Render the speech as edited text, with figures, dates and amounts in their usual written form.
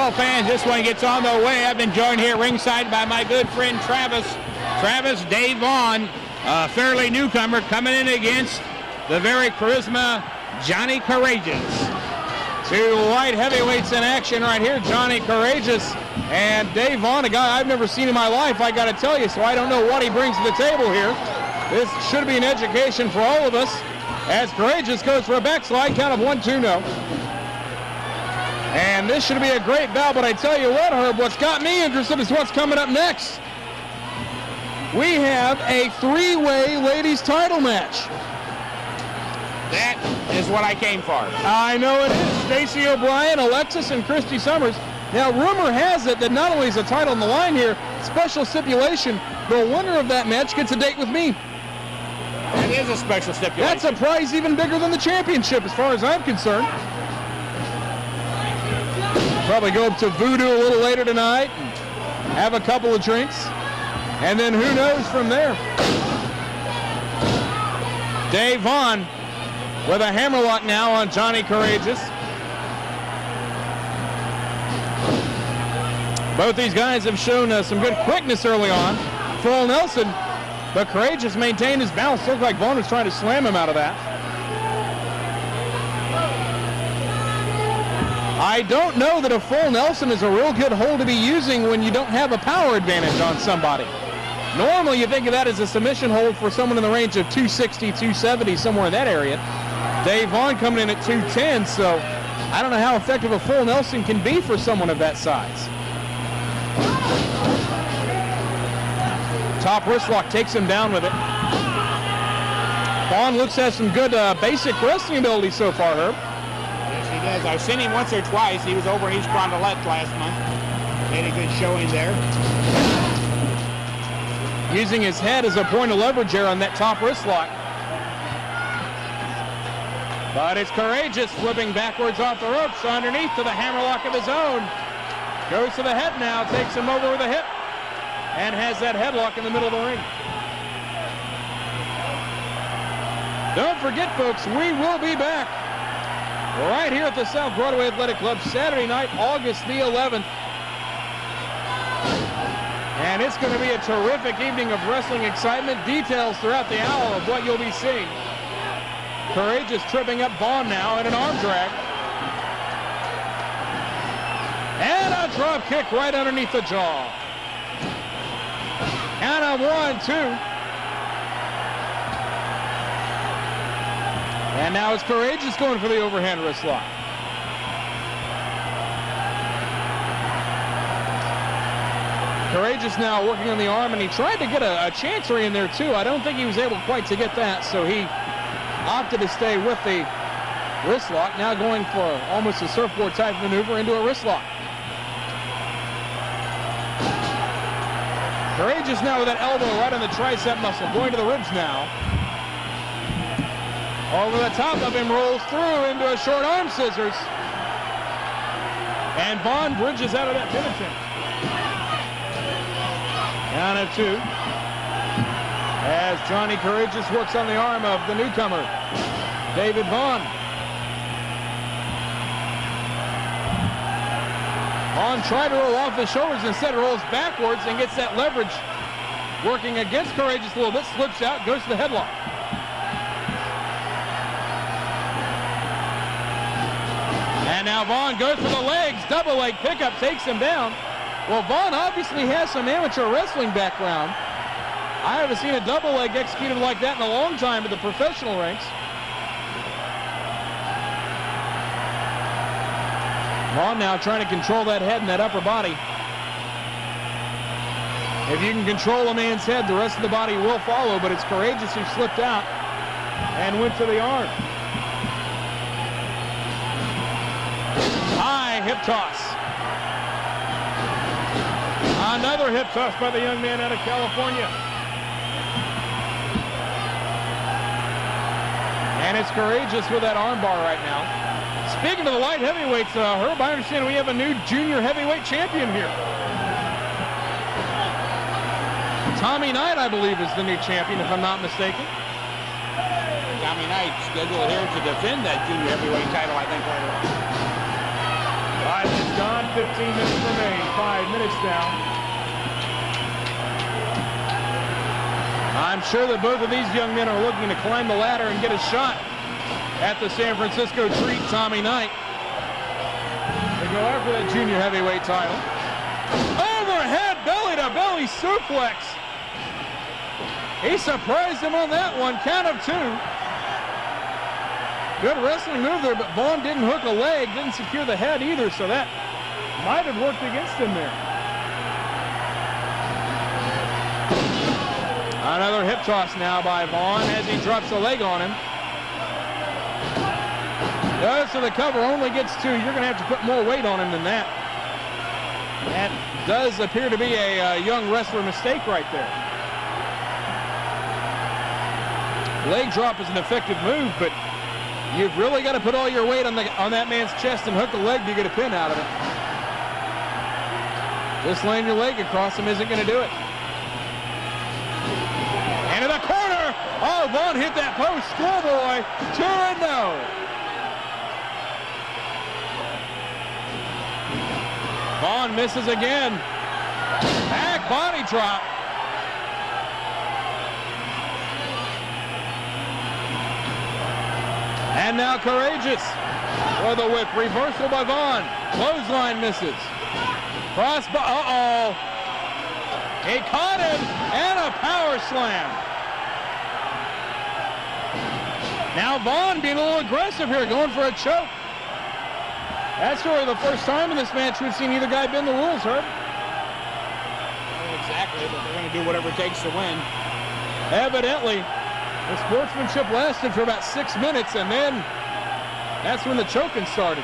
Well, fans, this one gets on the way. I've been joined here ringside by my good friend Travis. Travis, Dave Vaughn, a fairly newcomer, coming in against the very charisma Johnny Courageous. Two light heavyweights in action right here, Johnny Courageous and Dave Vaughn, a guy I've never seen in my life, I got to tell you, so I don't know what he brings to the table here. This should be an education for all of us as Courageous goes for a backslide, count of 1-2, no. And this should be a great bout, but I tell you what, Herb, what's got me interested is what's coming up next. We have a three-way ladies title match. That is what I came for. I know it is. Stacey O'Brien, Alexis, and Christy Summers. Now, rumor has it that not only is a title on the line here, special stipulation, the winner of that match gets a date with me. That is a special stipulation. That's a prize even bigger than the championship as far as I'm concerned. Probably go up to Voodoo a little later tonight and have a couple of drinks. And then who knows from there. Dave Vaughn with a hammerlock now on Johnny Courageous. Both these guys have shown some good quickness early on. Full Nelson, but Courageous maintained his balance. Looked like Vaughn was trying to slam him out of that. I don't know that a full Nelson is a real good hold to be using when you don't have a power advantage on somebody. Normally you think of that as a submission hold for someone in the range of 260, 270, somewhere in that area. Dave Vaughn coming in at 210, so I don't know how effective a full Nelson can be for someone of that size. Top wrist lock takes him down with it. Vaughn looks at some good basic wrestling ability so far, Herb. Yes, he does. I've seen him once or twice. He was over in East Fond du Lac last month. Made a good showing there. Using his head as a point of leverage here on that top wrist lock. But it's Courageous flipping backwards off the ropes underneath to the hammerlock of his own. Goes to the head now, takes him over with a hip, and has that headlock in the middle of the ring. Don't forget, folks, we will be back right here at the South Broadway Athletic Club Saturday night, August the 11th. And it's going to be a terrific evening of wrestling excitement. Details throughout the hour of what you'll be seeing. Courageous tripping up Vaughn now in an arm drag. And a drop kick right underneath the jaw. Count of 1-2. And now it's Courageous going for the overhand wrist lock. Courageous now working on the arm, and he tried to get a chancery in there too. I don't think he was able quite to get that, so he opted to stay with the wrist lock. Now going for almost a surfboard type maneuver into a wrist lock. Courageous now with that elbow right on the tricep muscle, going to the ribs now. Over the top of him, rolls through into a short arm scissors. And Vaughn bridges out of that pin attempt. Count of 2. As Johnny Courageous works on the arm of the newcomer, David Vaughn. Vaughn tried to roll off his shoulders, instead rolls backwards and gets that leverage working against Courageous a little bit, slips out, goes to the headlock. And now Vaughn goes for the legs, double leg pickup, takes him down. Well, Vaughn obviously has some amateur wrestling background. I haven't seen a double leg executed like that in a long time at the professional ranks. Vaughn now trying to control that head and that upper body. If you can control a man's head, the rest of the body will follow, but it's Courageous who slipped out and went to the arm. High hip toss. Another hip toss by the young man out of California. And it's Courageous with that arm bar right now. Speaking of the light heavyweights, Herb, I understand we have a new junior heavyweight champion here. Tommy Knight, I believe, is the new champion, if I'm not mistaken. Tommy Knight scheduled here to defend that junior heavyweight title, I think, later on. 5 minutes gone, 15 minutes remain. 5 minutes now. I'm sure that both of these young men are looking to climb the ladder and get a shot at the San Francisco treat Tommy Knight. They go after that junior heavyweight title. Overhead belly-to-belly suplex. He surprised him on that one, count of 2. Good wrestling move there, but Vaughn didn't hook a leg, didn't secure the head either, so that might have worked against him there. Another hip toss now by Vaughn as he drops a leg on him. So the cover only gets 2. You're going to have to put more weight on him than that. That does appear to be a young wrestler mistake right there. Leg drop is an effective move, but you've really got to put all your weight on that man's chest and hook a leg to get a pin out of it. Just laying your leg across him isn't going to do it. Into the corner. Oh, Vaughn hit that post. Schoolboy. 2-0. Vaughn misses again. Back body drop. And now Courageous for the whip. Reversal by Vaughn. Clothesline misses. Crossbar. Uh-oh. He caught him and a power slam. Now Vaughn being a little aggressive here, going for a choke. That's really the first time in this match we've seen either guy bend the rules, Herb. Exactly, but they're going to do whatever it takes to win. Evidently, the sportsmanship lasted for about 6 minutes, and then that's when the choking started.